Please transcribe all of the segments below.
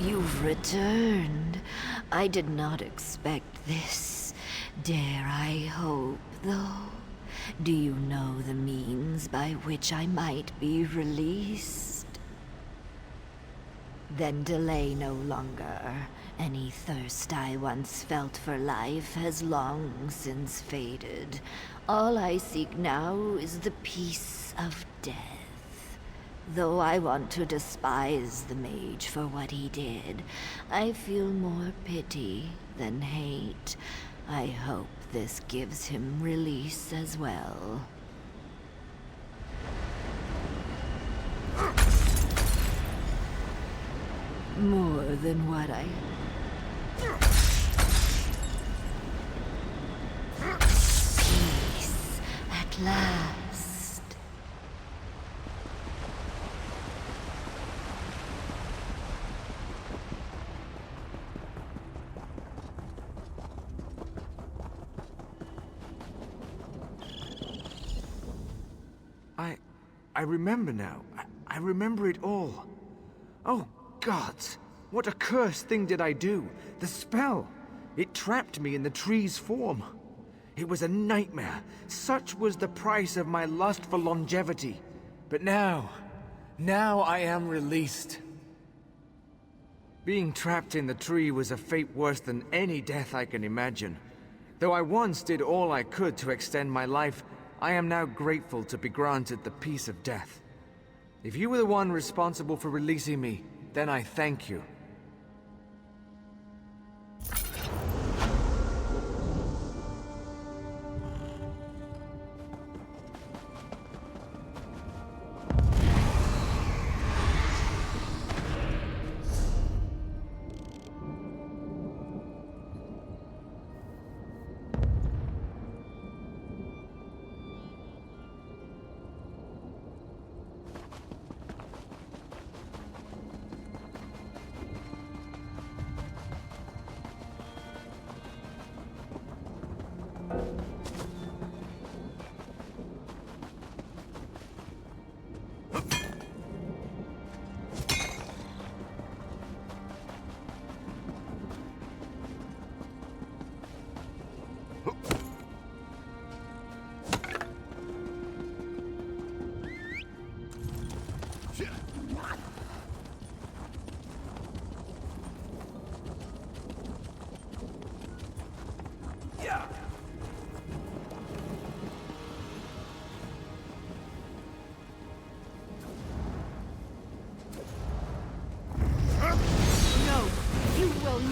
You've returned. I did not expect this. Dare I hope, though? Do you know the means by which I might be released? Then delay no longer. Any thirst I once felt for life has long since faded. All I seek now is the peace of death. Though I want to despise the mage for what he did, I feel more pity than hate. I hope this gives him release as well. More than what I... Peace, at last. I remember now. I remember it all. Oh, gods! What accursed thing did I do? The spell! It trapped me in the tree's form. It was a nightmare. Such was the price of my lust for longevity. But now I am released. Being trapped in the tree was a fate worse than any death I can imagine. Though I once did all I could to extend my life, I am now grateful to be granted the peace of death. If you were the one responsible for releasing me, then I thank you.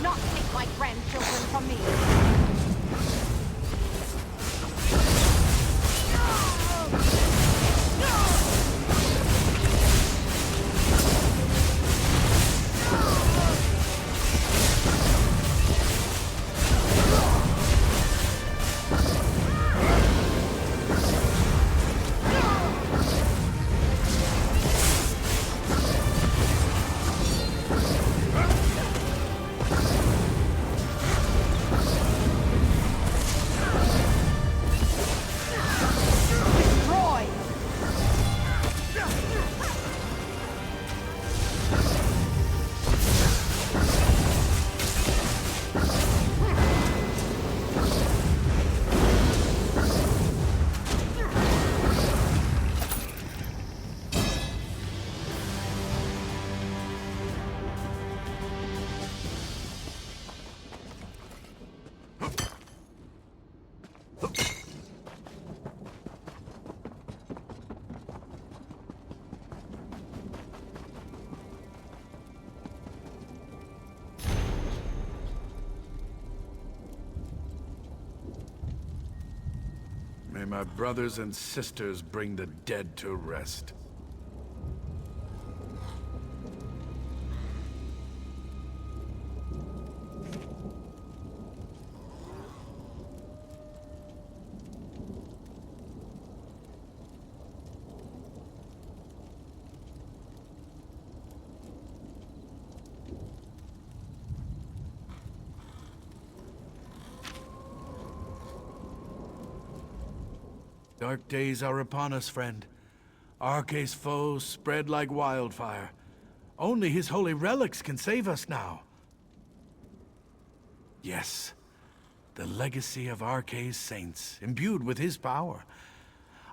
Not take my grandchildren from me! May my brothers and sisters bring the dead to rest. Dark days are upon us, friend. Arcane's foes spread like wildfire. Only his holy relics can save us now. Yes, the legacy of Arcane's saints, imbued with his power.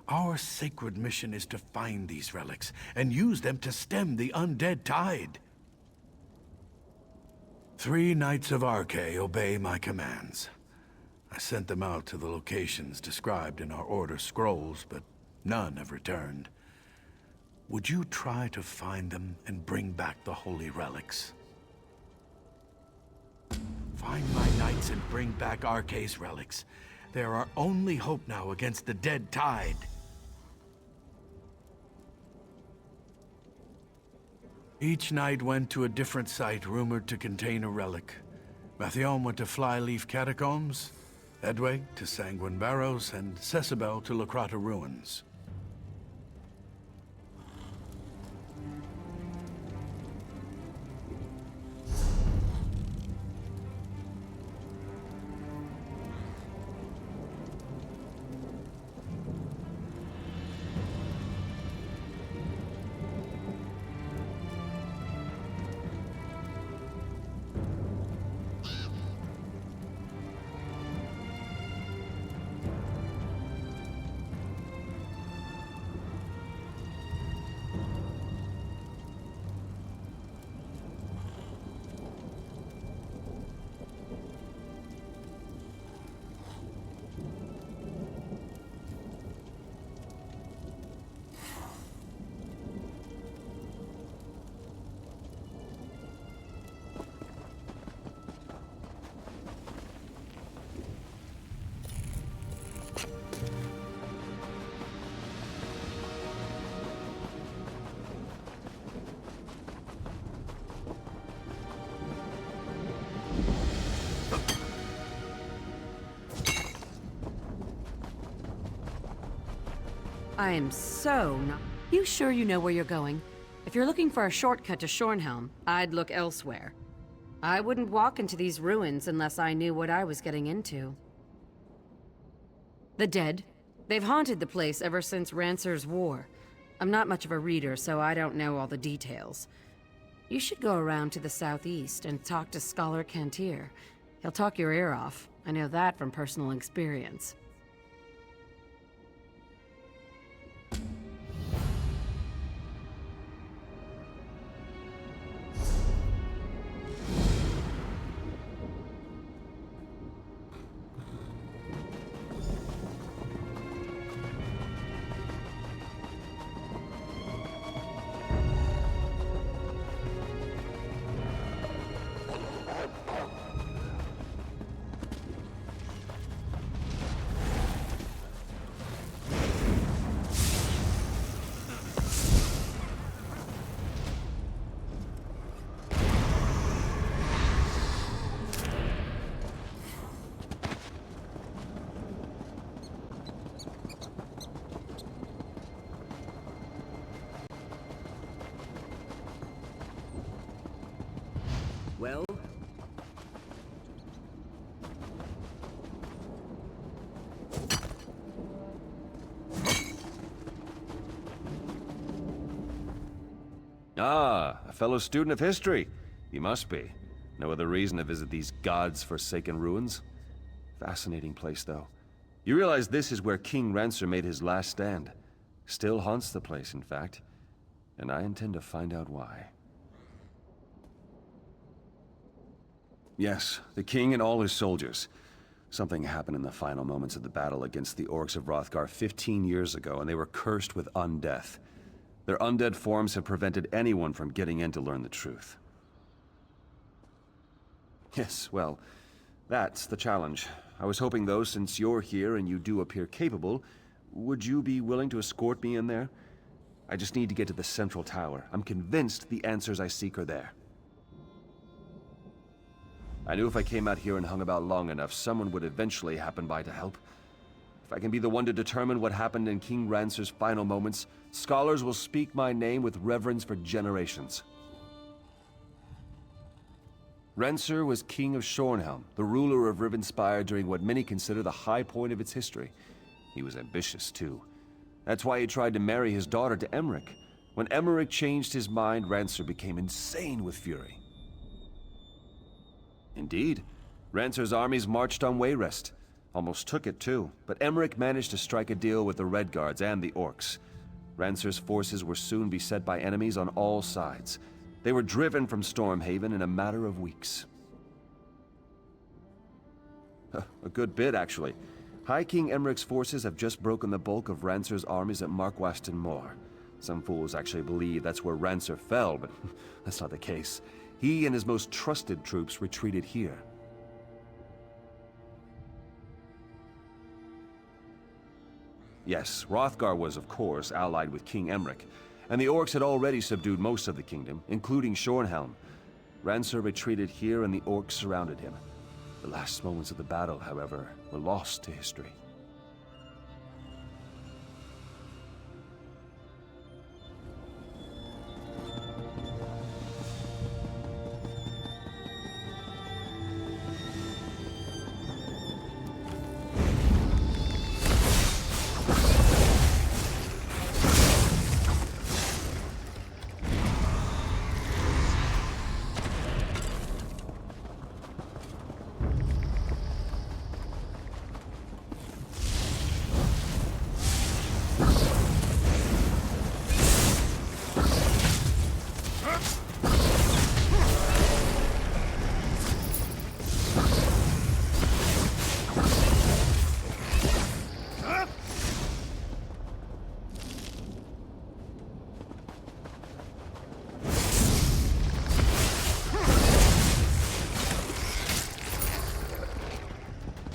Our sacred mission is to find these relics and use them to stem the undead tide. 3 Knights of Arcane obey my commands. I sent them out to the locations described in our order scrolls, but none have returned. Would you try to find them and bring back the holy relics? Find my knights and bring back Arcane's relics. They're our only hope now against the dead tide. Each knight went to a different site rumored to contain a relic. Mathion went to Flyleaf Catacombs, Edway to Sanguine Barrows, and Cecibel to Lacrata Ruins. I am so not... You sure you know where you're going? If you're looking for a shortcut to Shornhelm, I'd look elsewhere. I wouldn't walk into these ruins unless I knew what I was getting into. The dead? They've haunted the place ever since Rancer's war. I'm not much of a reader, so I don't know all the details. You should go around to the southeast and talk to Scholar Cantier. He'll talk your ear off. I know that from personal experience. Well? Ah, a fellow student of history. You must be. No other reason to visit these gods-forsaken ruins? Fascinating place, though. You realize this is where King Rancer made his last stand. Still haunts the place, in fact. And I intend to find out why. Yes, the king and all his soldiers. Something happened in the final moments of the battle against the orcs of Hrothgar 15 years ago, and they were cursed with undeath. Their undead forms have prevented anyone from getting in to learn the truth. Yes, well, that's the challenge. I was hoping, though, since you're here and you do appear capable, would you be willing to escort me in there? I just need to get to the central tower. I'm convinced the answers I seek are there. I knew if I came out here and hung about long enough, someone would eventually happen by to help. If I can be the one to determine what happened in King Rancer's final moments, scholars will speak my name with reverence for generations. Rancer was king of Shornhelm, the ruler of Rivenspire during what many consider the high point of its history. He was ambitious, too. That's why he tried to marry his daughter to Emmerich. When Emmerich changed his mind, Rancer became insane with fury. Indeed, Rancer's armies marched on Wayrest. Almost took it too, but Emmerich managed to strike a deal with the Red Guards and the Orcs. Rancer's forces were soon beset by enemies on all sides. They were driven from Stormhaven in a matter of weeks. A good bit, actually. High King Emmerich's forces have just broken the bulk of Rancer's armies at Markwaston Moor. Some fools actually believe that's where Rancer fell, but that's not the case. He and his most trusted troops retreated here. Yes, Hrothgar was, of course, allied with King Emmerich, and the Orcs had already subdued most of the kingdom, including Shornhelm. Rancer retreated here and the Orcs surrounded him. The last moments of the battle, however, were lost to history.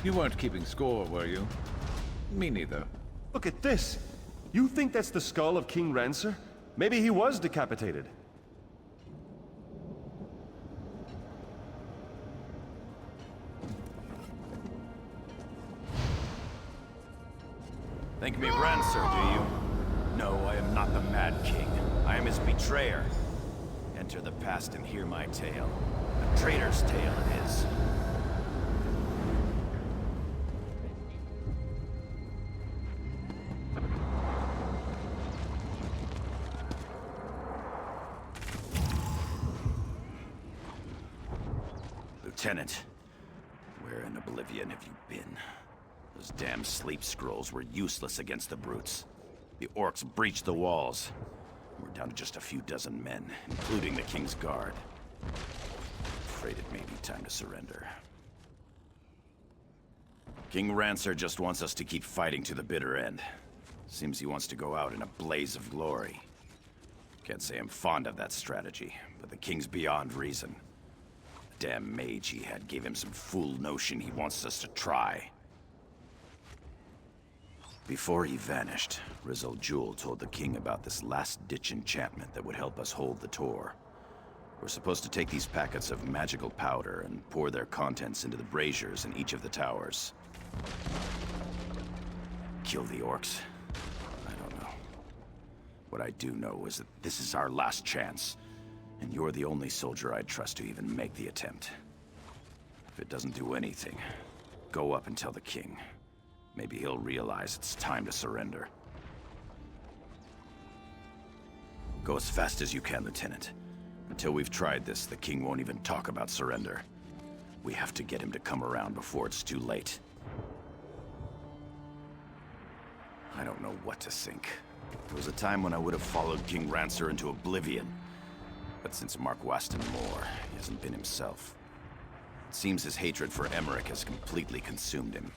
You weren't keeping score, were you? Me neither. Look at this! You think that's the skull of King Rancer? Maybe he was decapitated. Think me Rancer, do you? No, I am not the Mad King. I am his betrayer. Enter the past and hear my tale. A traitor's tale it is. Lieutenant, where in oblivion have you been? Those damn sleep scrolls were useless against the brutes. The Orcs breached the walls. We're down to just a few dozen men, including the King's Guard. Afraid it may be time to surrender. King Rancer just wants us to keep fighting to the bitter end. Seems he wants to go out in a blaze of glory. Can't say I'm fond of that strategy, but the King's beyond reason. The damn mage he had gave him some fool notion he wants us to try. Before he vanished, Rizal Jewel told the king about this last-ditch enchantment that would help us hold the Tor. We're supposed to take these packets of magical powder and pour their contents into the braziers in each of the towers. Kill the Orcs? I don't know. What I do know is that this is our last chance, and you're the only soldier I'd trust to even make the attempt. If it doesn't do anything, go up and tell the king. Maybe he'll realize it's time to surrender. Go as fast as you can, Lieutenant. Until we've tried this, the king won't even talk about surrender. We have to get him to come around before it's too late. I don't know what to think. There was a time when I would have followed King Rancer into oblivion. But since Markwaston Moor, he hasn't been himself. It seems his hatred for Emmerich has completely consumed him.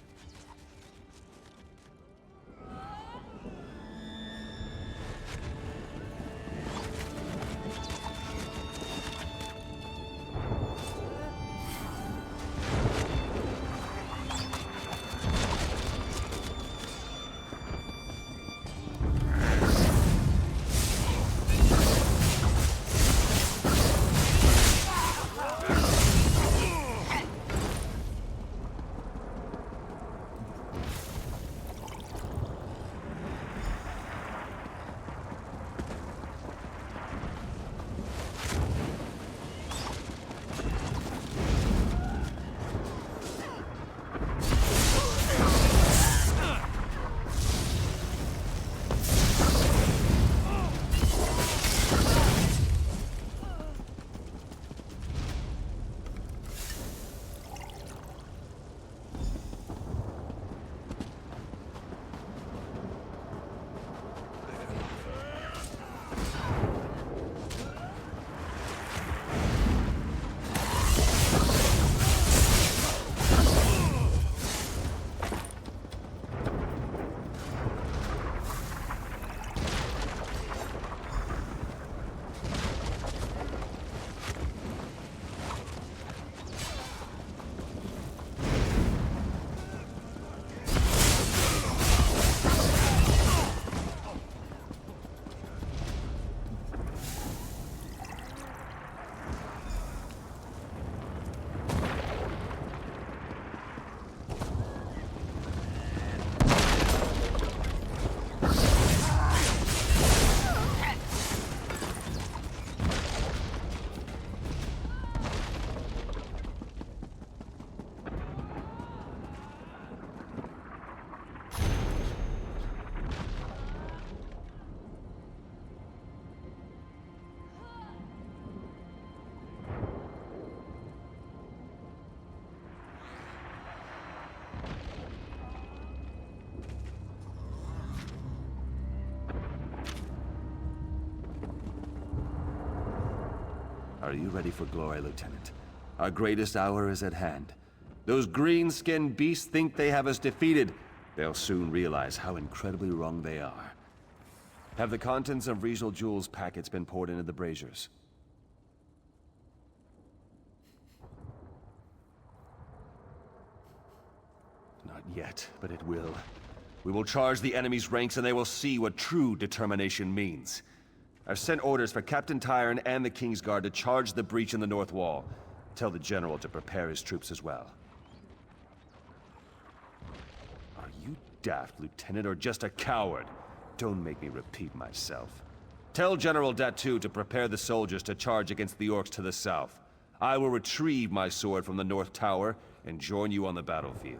Are you ready for glory, Lieutenant? Our greatest hour is at hand. Those green-skinned beasts think they have us defeated. They'll soon realize how incredibly wrong they are. Have the contents of regional jewels packets been poured into the braziers? Not yet, but it will. We will charge the enemy's ranks and they will see what true determination means. I've sent orders for Captain Tyrone and the King's Guard to charge the breach in the North Wall. Tell the General to prepare his troops as well. Are you daft, Lieutenant, or just a coward? Don't make me repeat myself. Tell General Datu to prepare the soldiers to charge against the orcs to the south. I will retrieve my sword from the North Tower and join you on the battlefield.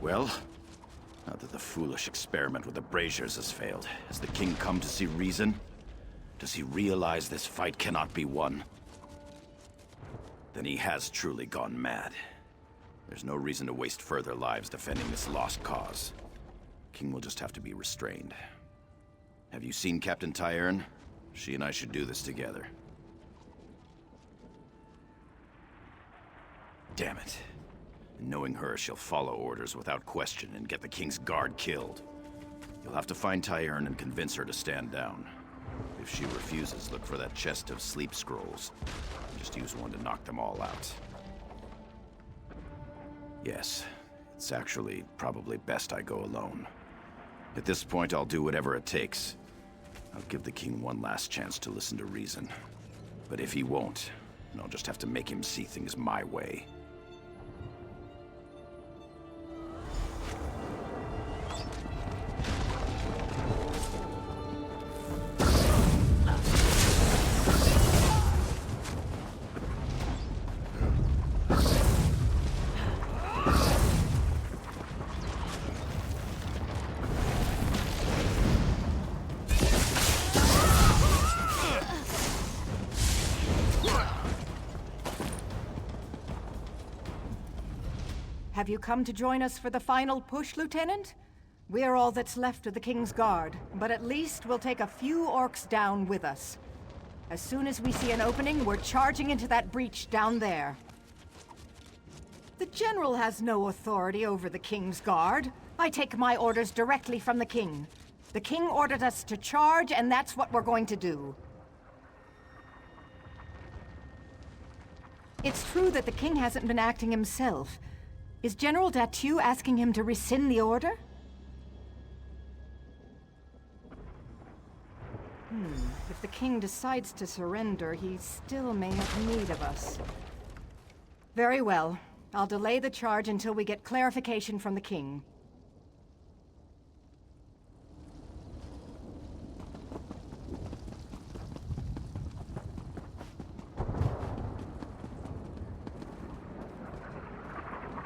Well, now that the foolish experiment with the braziers has failed, has the king come to see reason? Does he realize this fight cannot be won? Then he has truly gone mad. There's no reason to waste further lives defending this lost cause. King will just have to be restrained. Have you seen Captain Tyrone? She and I should do this together. Damn it. Knowing her, she'll follow orders without question and get the King's Guard killed. You'll have to find Tyrone and convince her to stand down. If she refuses, look for that chest of sleep scrolls. Just use one to knock them all out. Yes, it's actually probably best I go alone. At this point, I'll do whatever it takes. I'll give the King one last chance to listen to reason. But if he won't, then I'll just have to make him see things my way. Have you come to join us for the final push, Lieutenant? We're all that's left of the King's Guard, but at least we'll take a few orcs down with us. As soon as we see an opening, we're charging into that breach down there. The General has no authority over the King's Guard. I take my orders directly from the King. The King ordered us to charge, and that's what we're going to do. It's true that the King hasn't been acting himself. Is General Datu asking him to rescind the order? If the King decides to surrender, he still may have need of us. Very well. I'll delay the charge until we get clarification from the King.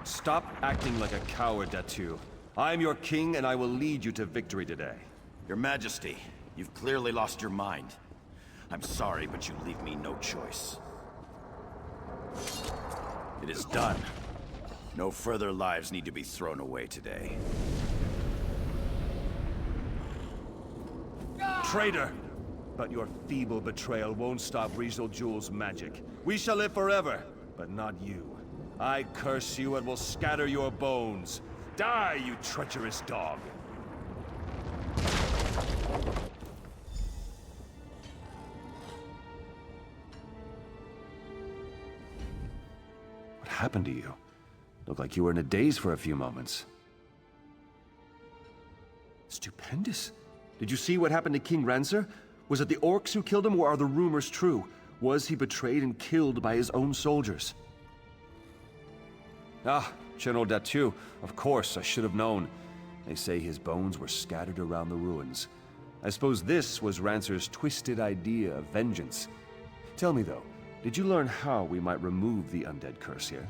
Stop acting like a coward, Datu. I am your king, and I will lead you to victory today. Your Majesty, you've clearly lost your mind. I'm sorry, but you leave me no choice. It is done. No further lives need to be thrown away today. Traitor! But your feeble betrayal won't stop Regional Jewel's magic. We shall live forever, but not you. I curse you and will scatter your bones. Die, you treacherous dog! What happened to you? Looked like you were in a daze for a few moments. Stupendous. Did you see what happened to King Rancer? Was it the orcs who killed him, or are the rumors true? Was he betrayed and killed by his own soldiers? Ah, General Datu. Of course, I should have known. They say his bones were scattered around the ruins. I suppose this was Rancer's twisted idea of vengeance. Tell me, though, did you learn how we might remove the undead curse here?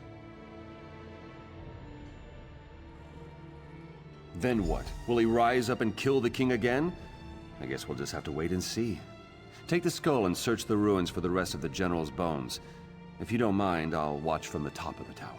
Then what? Will he rise up and kill the king again? I guess we'll just have to wait and see. Take the skull and search the ruins for the rest of the general's bones. If you don't mind, I'll watch from the top of the tower.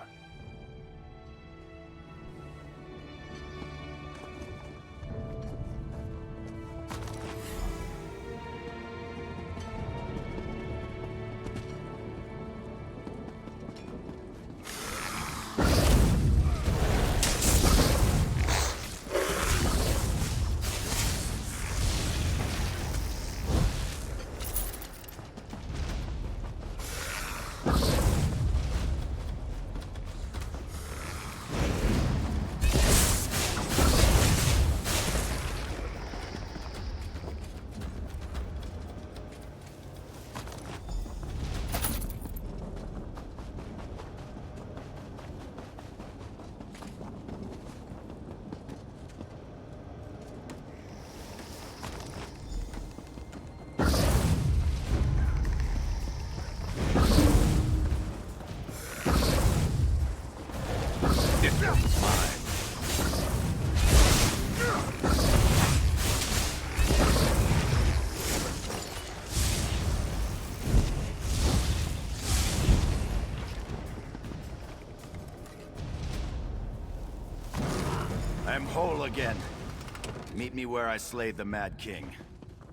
I'm whole again. Meet me where I slayed the Mad King.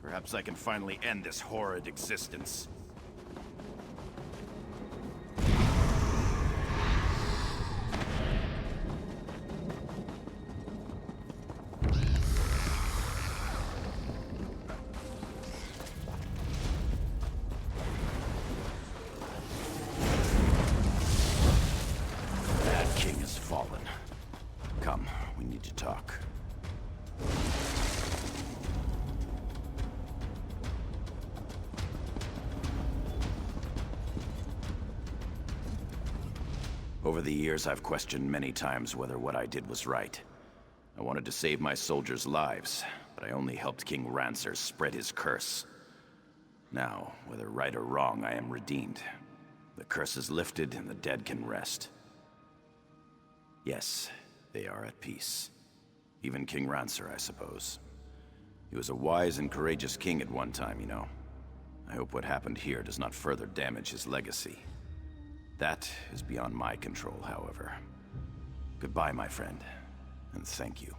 Perhaps I can finally end this horrid existence. Mad King has fallen. Come, we need to talk. Over the years, I've questioned many times whether what I did was right. I wanted to save my soldiers' lives, but I only helped King Rancer spread his curse. Now, whether right or wrong, I am redeemed. The curse is lifted and the dead can rest. Yes, they are at peace. Even King Rancer, I suppose. He was a wise and courageous king at one time, you know. I hope what happened here does not further damage his legacy. That is beyond my control, however. Goodbye, my friend, and thank you.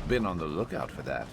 Been on the lookout for that.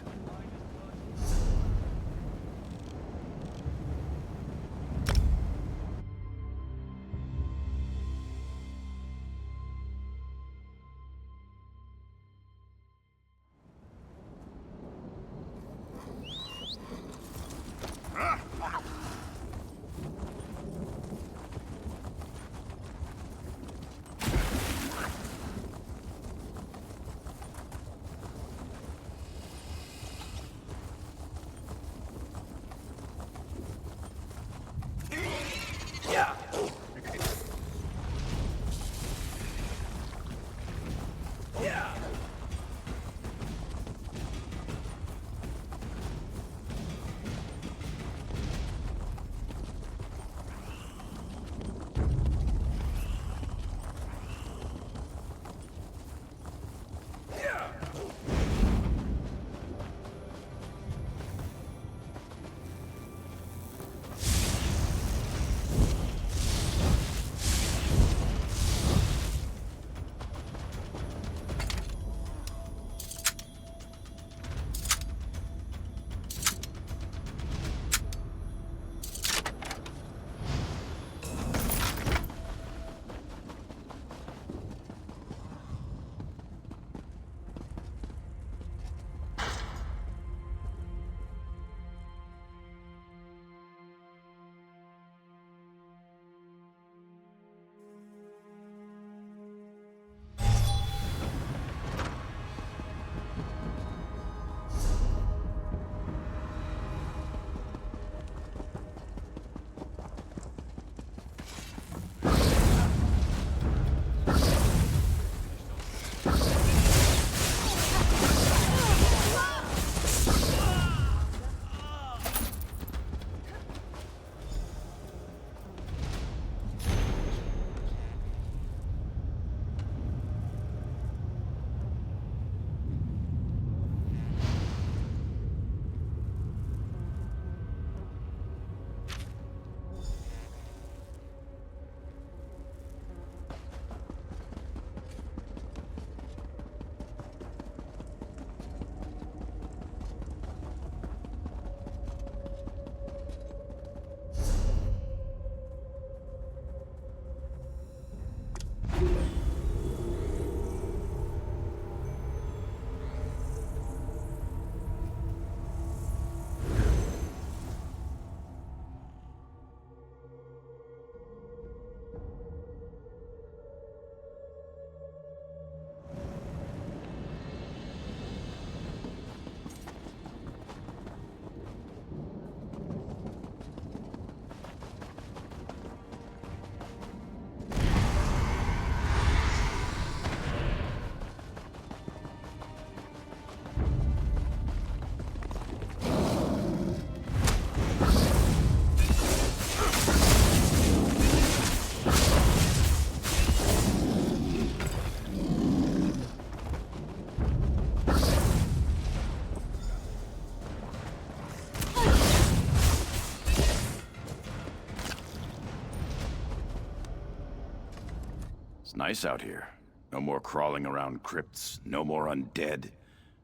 It's nice out here. No more crawling around crypts, no more undead,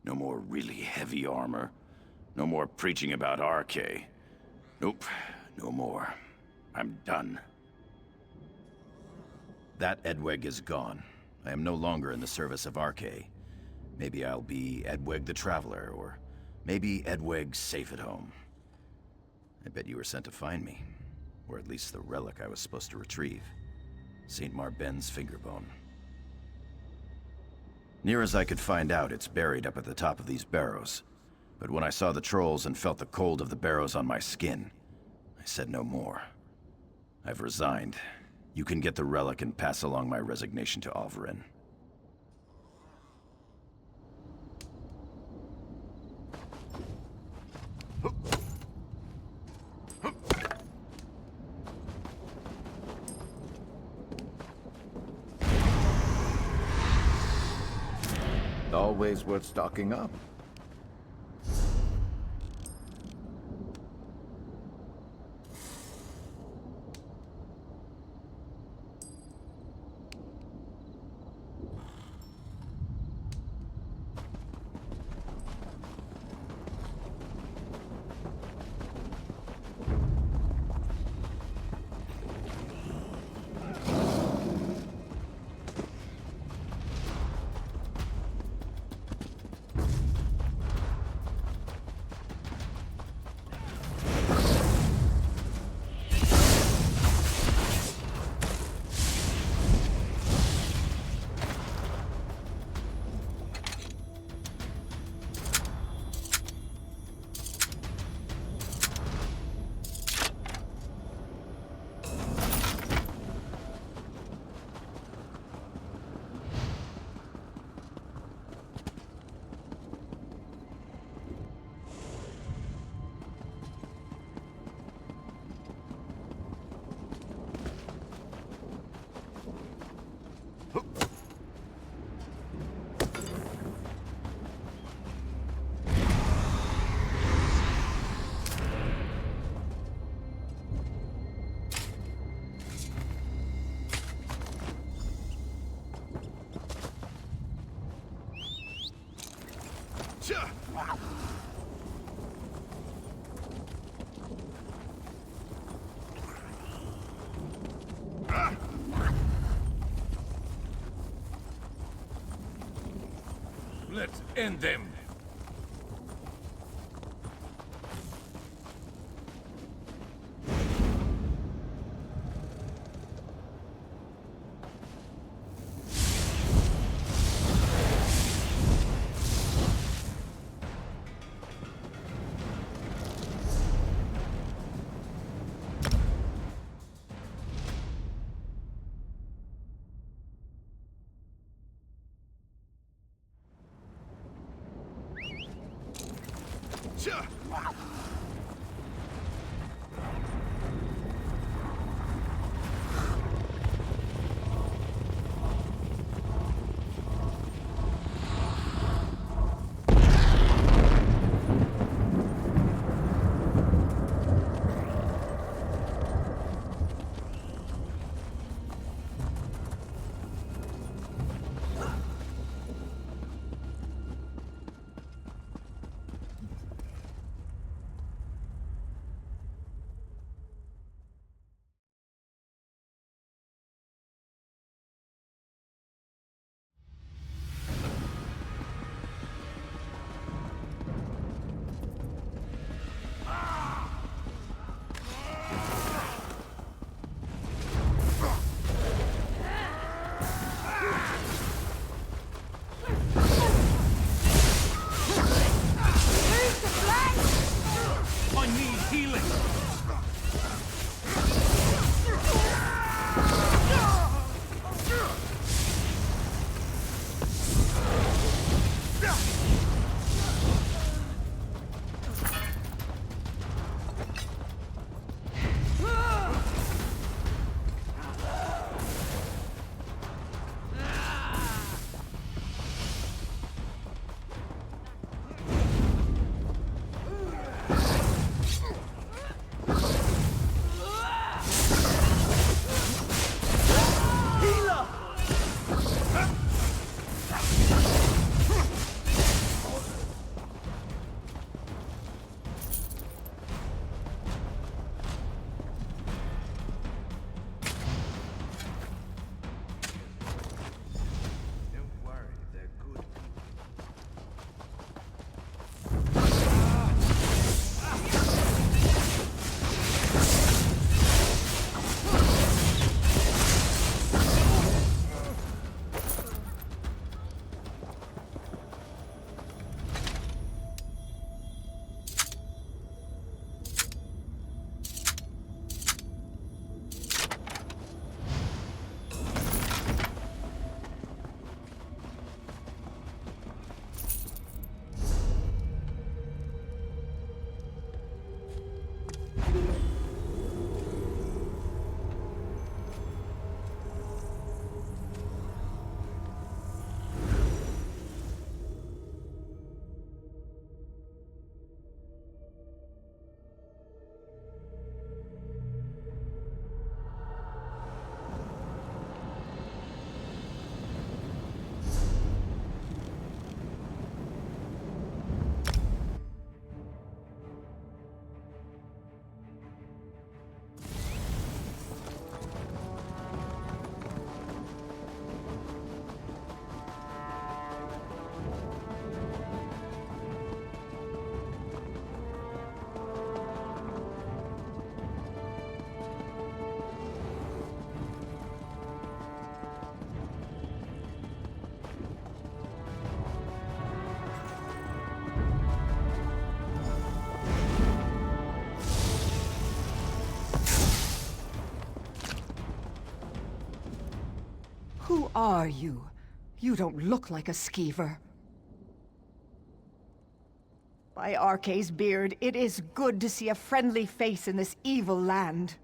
no more really heavy armor, no more preaching about arcane. Nope, no more. I'm done. That Edweg is gone. I am no longer in the service of arcane. Maybe I'll be Edweg the Traveler, or maybe Edweg safe at home. I bet you were sent to find me. Or at least the relic I was supposed to retrieve. St. Marben's fingerbone. Near as I could find out, it's buried up at the top of these barrows. But when I saw the trolls and felt the cold of the barrows on my skin, I said no more. I've resigned. You can get the relic and pass along my resignation to Alvarin. Always worth stocking up. Let's end them. are you? You don't look like a skeever. By Arce's beard, it is good to see a friendly face in this evil land.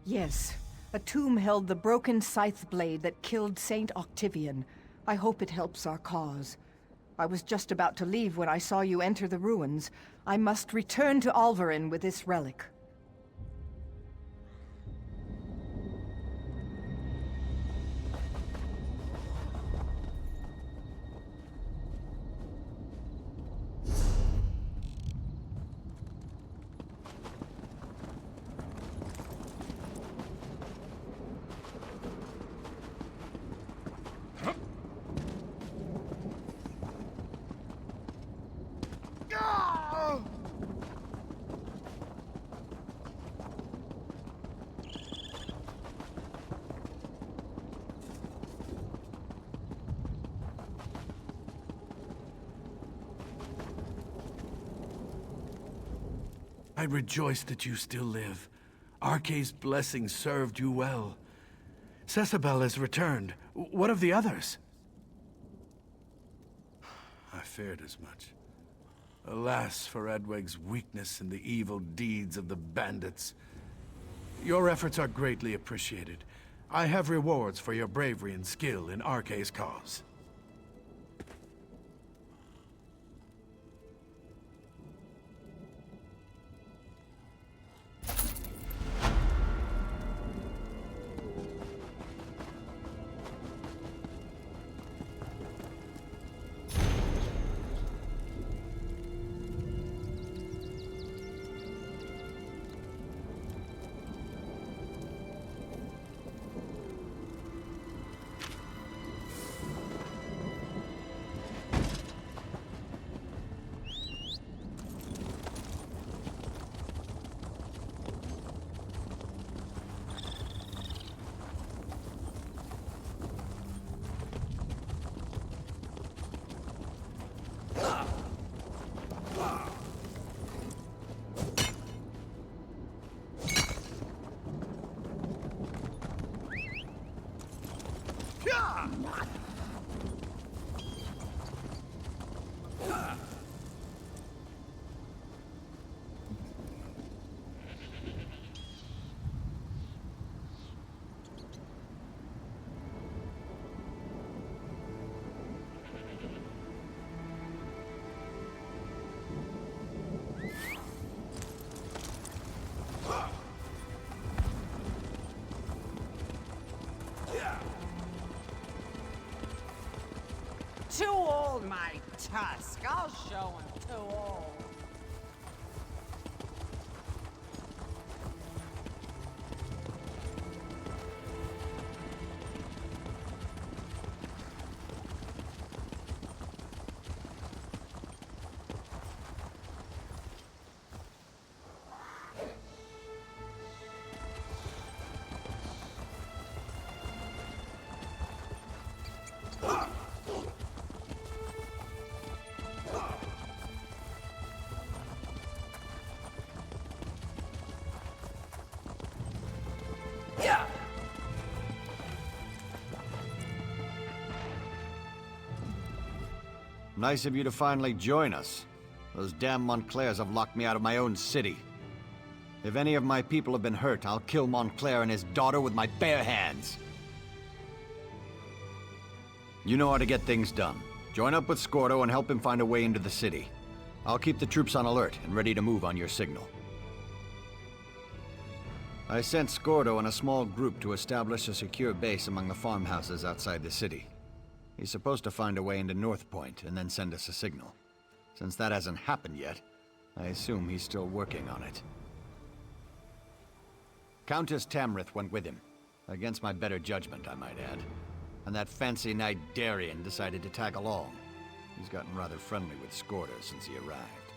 Yes, a tomb held the broken scythe blade that killed Saint Octavian. I hope it helps our cause. I was just about to leave when I saw you enter the ruins. I must return to Alvarin with this relic. I rejoice that you still live. Arce's blessing served you well. Cecibel has returned. What of the others? I feared as much. Alas for Edweg's weakness and the evil deeds of the bandits. Your efforts are greatly appreciated. I have rewards for your bravery and skill in Arce's cause. Too old, my tusk. I'll show him too old. Nice of you to finally join us. Those damn Montclairs have locked me out of my own city. If any of my people have been hurt, I'll kill Montclair and his daughter with my bare hands. You know how to get things done. Join up with Scordo and help him find a way into the city. I'll keep the troops on alert and ready to move on your signal. I sent Scordo and a small group to establish a secure base among the farmhouses outside the city. He's supposed to find a way into Northpoint and then send us a signal. Since that hasn't happened yet, I assume he's still working on it. Countess Tamriel went with him. Against my better judgment, I might add. And that fancy knight Darien decided to tag along. He's gotten rather friendly with Scordo since he arrived.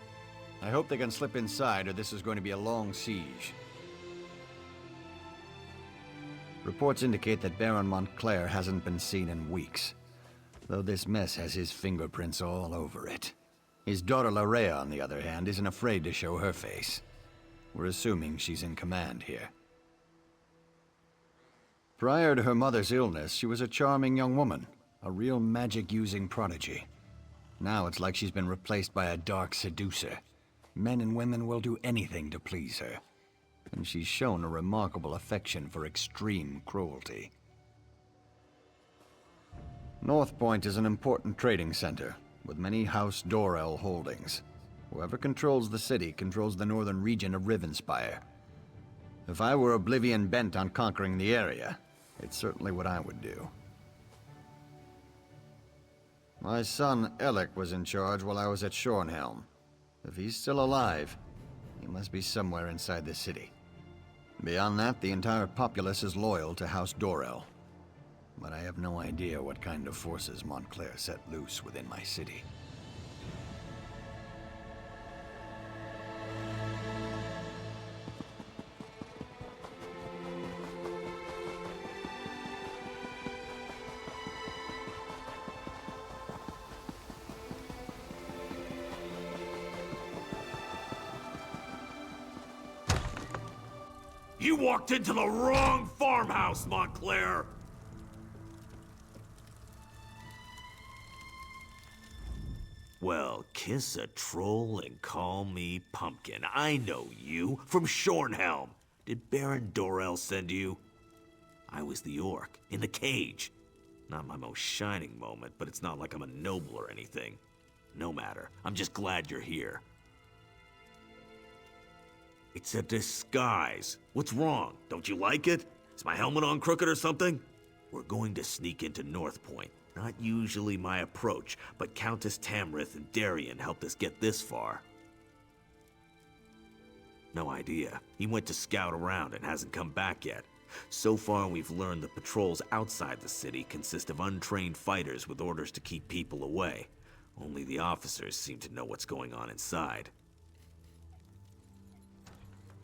I hope they can slip inside, or this is going to be a long siege. Reports indicate that Baron Montclair hasn't been seen in weeks. Though this mess has his fingerprints all over it. His daughter Larea, on the other hand, isn't afraid to show her face. We're assuming she's in command here. Prior to her mother's illness, she was a charming young woman, a real magic-using prodigy. Now it's like she's been replaced by a dark seducer. Men and women will do anything to please her. And she's shown a remarkable affection for extreme cruelty. Northpoint is an important trading center, with many House Dorel holdings. Whoever controls the city controls the northern region of Rivenspire. If I were Oblivion bent on conquering the area, it's certainly what I would do. My son, Alec, was in charge while I was at Shornhelm. If he's still alive, he must be somewhere inside the city. Beyond that, the entire populace is loyal to House Dorel. But I have no idea what kind of forces Montclair set loose within my city. You walked into the wrong farmhouse, Montclair! Well, kiss a troll and call me Pumpkin. I know you, from Shornhelm. Did Baron Dorel send you? I was the orc, in the cage. Not my most shining moment, but it's not like I'm a noble or anything. No matter, I'm just glad you're here. It's a disguise. What's wrong? Don't you like it? Is my helmet on crooked or something? We're going to sneak into Northpoint. Not usually my approach, but Countess Tamriel and Darien helped us get this far. No idea. He went to scout around and hasn't come back yet. So far, we've learned the patrols outside the city consist of untrained fighters with orders to keep people away. Only the officers seem to know what's going on inside.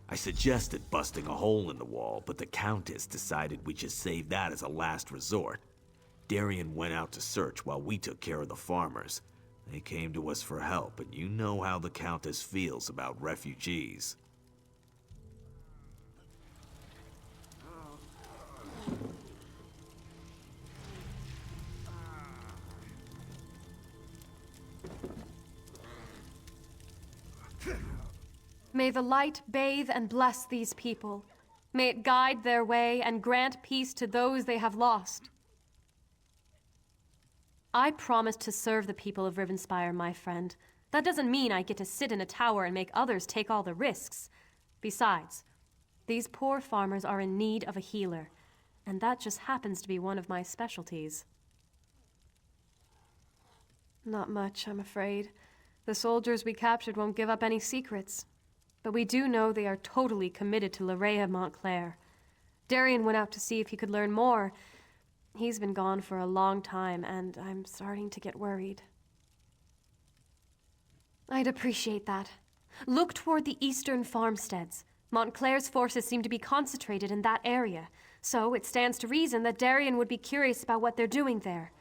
I suggested busting a hole in the wall, but the Countess decided we should save that as a last resort. Darien went out to search while we took care of the farmers. They came to us for help, and you know how the Countess feels about refugees. May the light bathe and bless these people. May it guide their way and grant peace to those they have lost. I promise to serve the people of Rivenspire, my friend. That doesn't mean I get to sit in a tower and make others take all the risks. Besides, these poor farmers are in need of a healer, and that just happens to be one of my specialties. Not much, I'm afraid. The soldiers we captured won't give up any secrets. But we do know they are totally committed to Larea Montclair. Darien went out to see if he could learn more. He's been gone for a long time, and I'm starting to get worried. I'd appreciate that. Look toward the eastern farmsteads. Montclair's forces seem to be concentrated in that area, so it stands to reason that Darien would be curious about what they're doing there.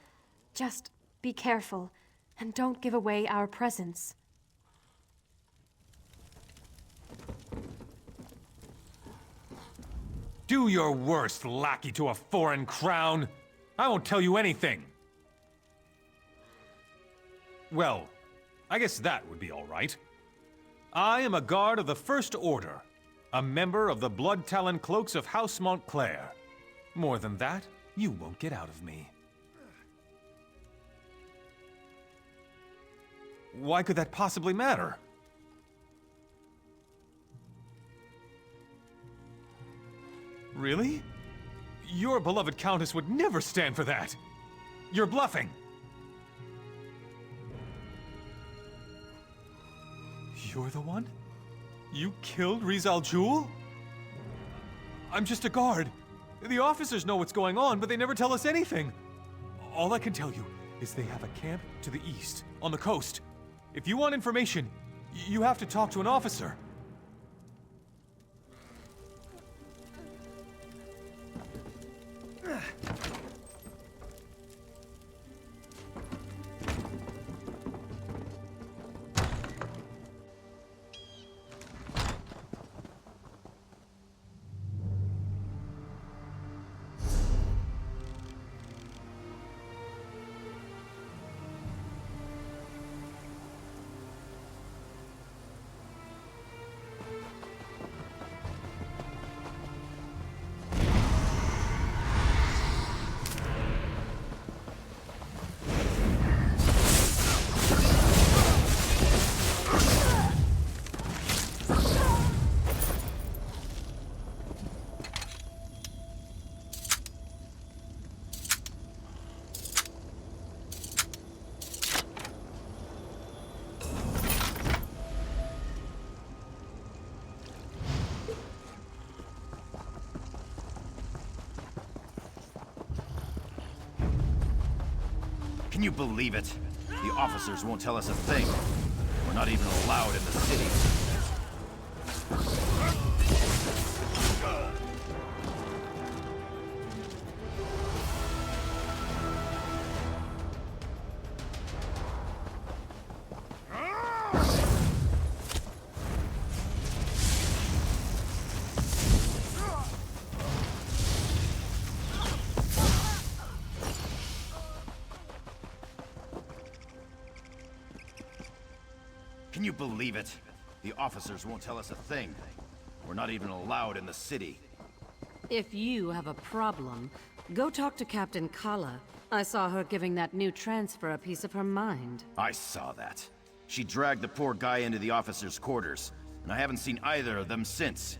Just be careful, and don't give away our presence. Do your worst, lackey to a foreign crown. I won't tell you anything. Well, I guess that would be all right. I am a guard of the First Order, a member of the Blood Talon Cloaks of House Montclair. More than that, you won't get out of me. Why could that possibly matter? Really? Your beloved Countess would never stand for that! You're bluffing! You're the one? You killed Rizal Jul? I'm just a guard. The officers know what's going on, but they never tell us anything. All I can tell you is they have a camp to the east, on the coast. If you want information, you have to talk to an officer. Can you believe it? The officers won't tell us a thing. We're not even allowed in the city. Can you believe it? The officers won't tell us a thing. We're not even allowed in the city. If you have a problem, go talk to Captain Kala. I saw her giving that new transfer a piece of her mind. I saw that. She dragged the poor guy into the officers' quarters, and I haven't seen either of them since.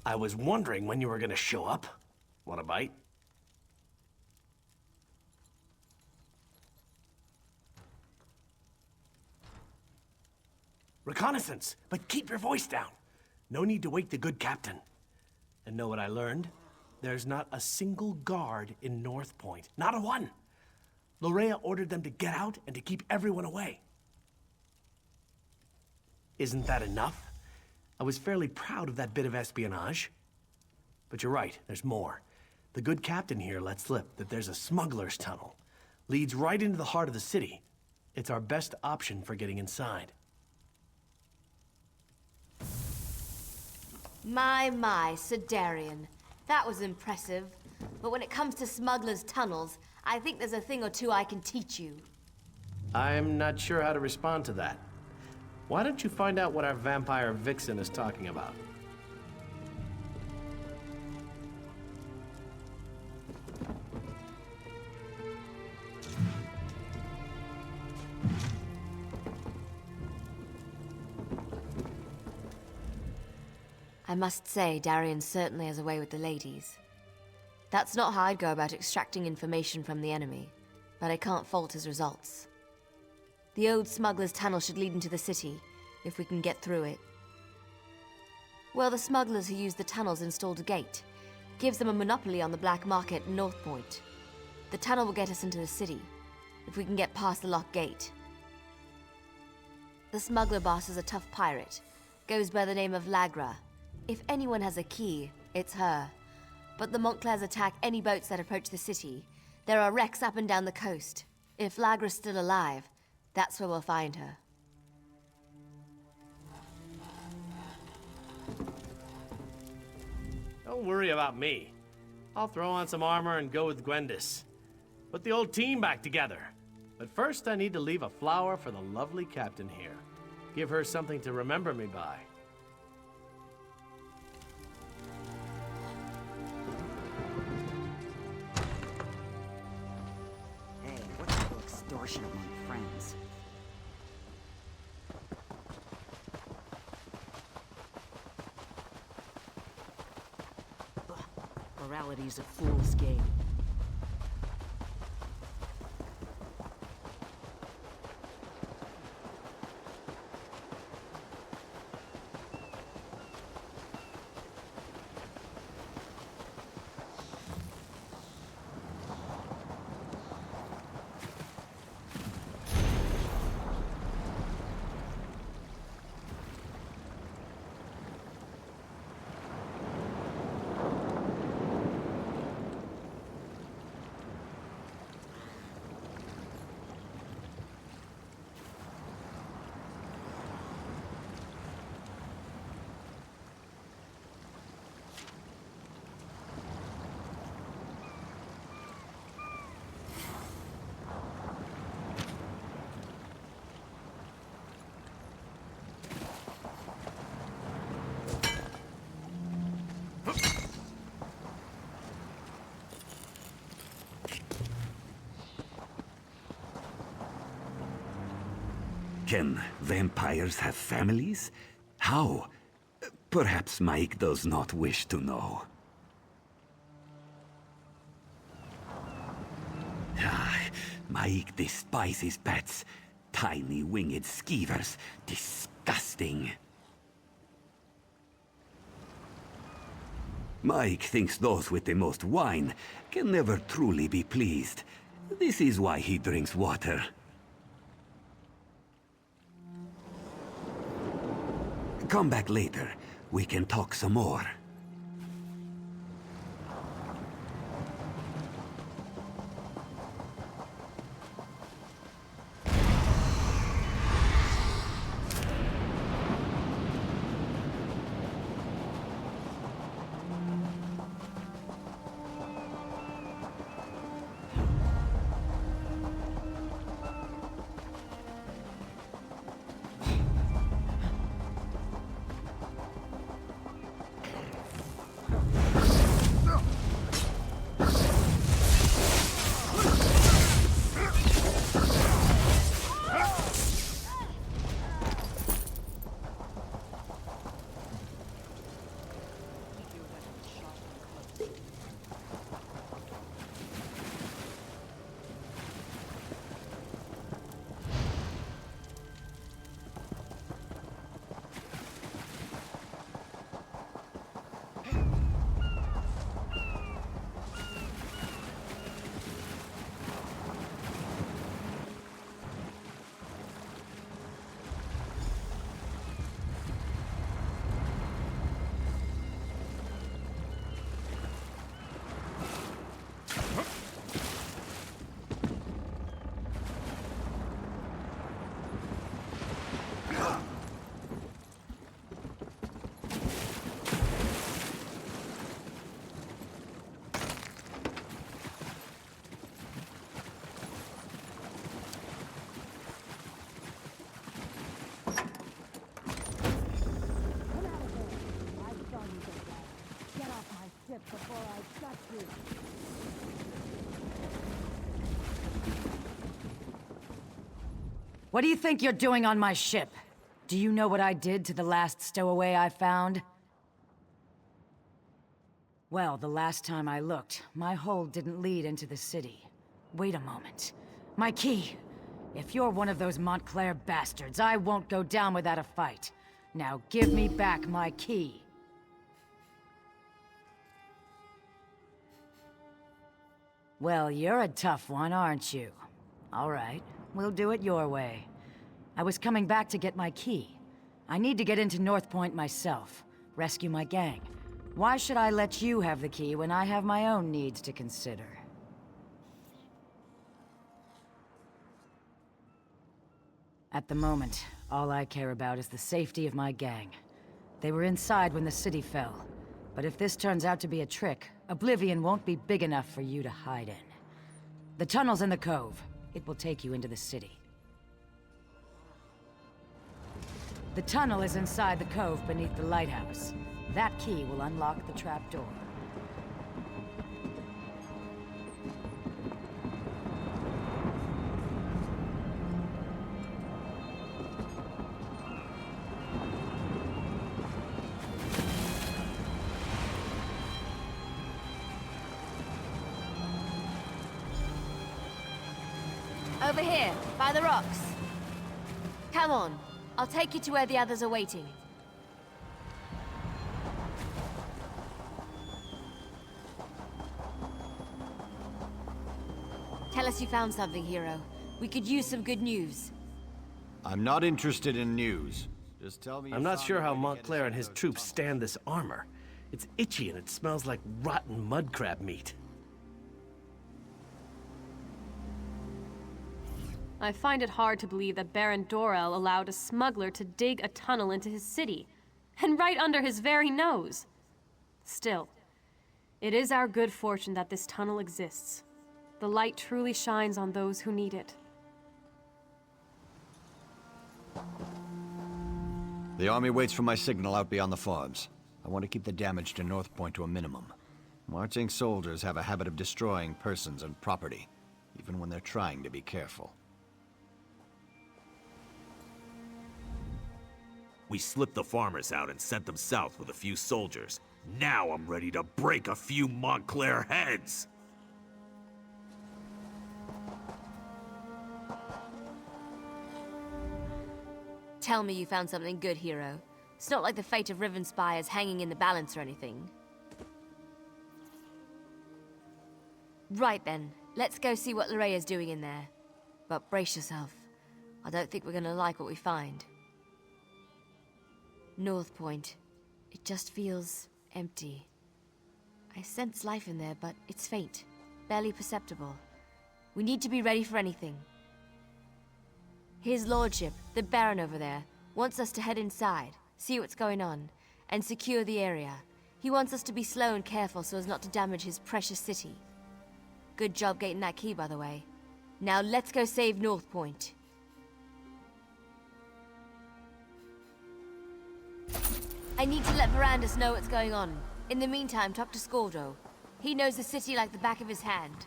I was wondering when you were gonna show up. Want a bite? Reconnaissance, but keep your voice down. No need to wake the good captain. And know what I learned? There's not a single guard in Northpoint. Not a one. Lorrea ordered them to get out and to keep everyone away. Isn't that enough? I was fairly proud of that bit of espionage. But you're right, there's more. The good captain here let slip that there's a smuggler's tunnel. Leads right into the heart of the city. It's our best option for getting inside. My, Sir Darian. That was impressive. But when it comes to smugglers' tunnels, I think there's a thing or two I can teach you. I'm not sure how to respond to that. Why don't you find out what our vampire vixen is talking about? I must say, Darian certainly has a way with the ladies. That's not how I'd go about extracting information from the enemy, but I can't fault his results. The old smuggler's tunnel should lead into the city, if we can get through it. Well, the smugglers who use the tunnels installed a gate. Gives them a monopoly on the black market in Northpoint. The tunnel will get us into the city, if we can get past the locked gate. The smuggler boss is a tough pirate. Goes by the name of Lagra. If anyone has a key, it's her. But the Montclairs attack any boats that approach the city. There are wrecks up and down the coast. If Lagra's still alive, that's where we'll find her. Don't worry about me. I'll throw on some armor and go with Gwendis. Put the old team back together. But first I need to leave a flower for the lovely captain here. Give her something to remember me by. Hey, what's the extortion among friends? Morality's a fool's game. Can vampires have families? How? Perhaps Mike does not wish to know. Mike despises bats. Tiny winged skeevers. Disgusting. Mike thinks those with the most wine can never truly be pleased. This is why he drinks water. Come back later. We can talk some more. What do you think you're doing on my ship? Do you know what I did to the last stowaway I found? Well, the last time I looked, my hold didn't lead into the city. Wait a moment. My key! If you're one of those Montclair bastards, I won't go down without a fight. Now give me back my key. Well, you're a tough one, aren't you? All right, we'll do it your way. I was coming back to get my key. I need to get into Northpoint myself, rescue my gang. Why should I let you have the key when I have my own needs to consider? At the moment, all I care about is the safety of my gang. They were inside when the city fell. But if this turns out to be a trick, Oblivion won't be big enough for you to hide in. The tunnel's in the cove. It will take you into the city. The tunnel is inside the cove beneath the lighthouse. That key will unlock the trapdoor. Over here, by the rocks. Come on, I'll take you to where the others are waiting. Tell us you found something, hero. We could use some good news. I'm not interested in news. Just tell me. I'm not sure how Montclair and his troops stand this armor. It's itchy and it smells like rotten mud crab meat. I find it hard to believe that Baron Dorel allowed a smuggler to dig a tunnel into his city, and right under his very nose. Still, it is our good fortune that this tunnel exists. The light truly shines on those who need it. The army waits for my signal out beyond the farms. I want to keep the damage to Northpoint to a minimum. Marching soldiers have a habit of destroying persons and property, even when they're trying to be careful. We slipped the farmers out and sent them south with a few soldiers. Now I'm ready to break a few Montclair heads! Tell me you found something good, hero. It's not like the fate of Rivenspire is hanging in the balance or anything. Right then, let's go see what Leraya's doing in there. But brace yourself. I don't think we're gonna like what we find. Northpoint. It just feels empty. I sense life in there, but it's faint. Barely perceptible. We need to be ready for anything. His lordship, the Baron over there, wants us to head inside, see what's going on, and secure the area. He wants us to be slow and careful so as not to damage his precious city. Good job getting that key, by the way. Now let's go save Northpoint. I need to let Verandus know what's going on. In the meantime, talk to Scordo. He knows the city like the back of his hand.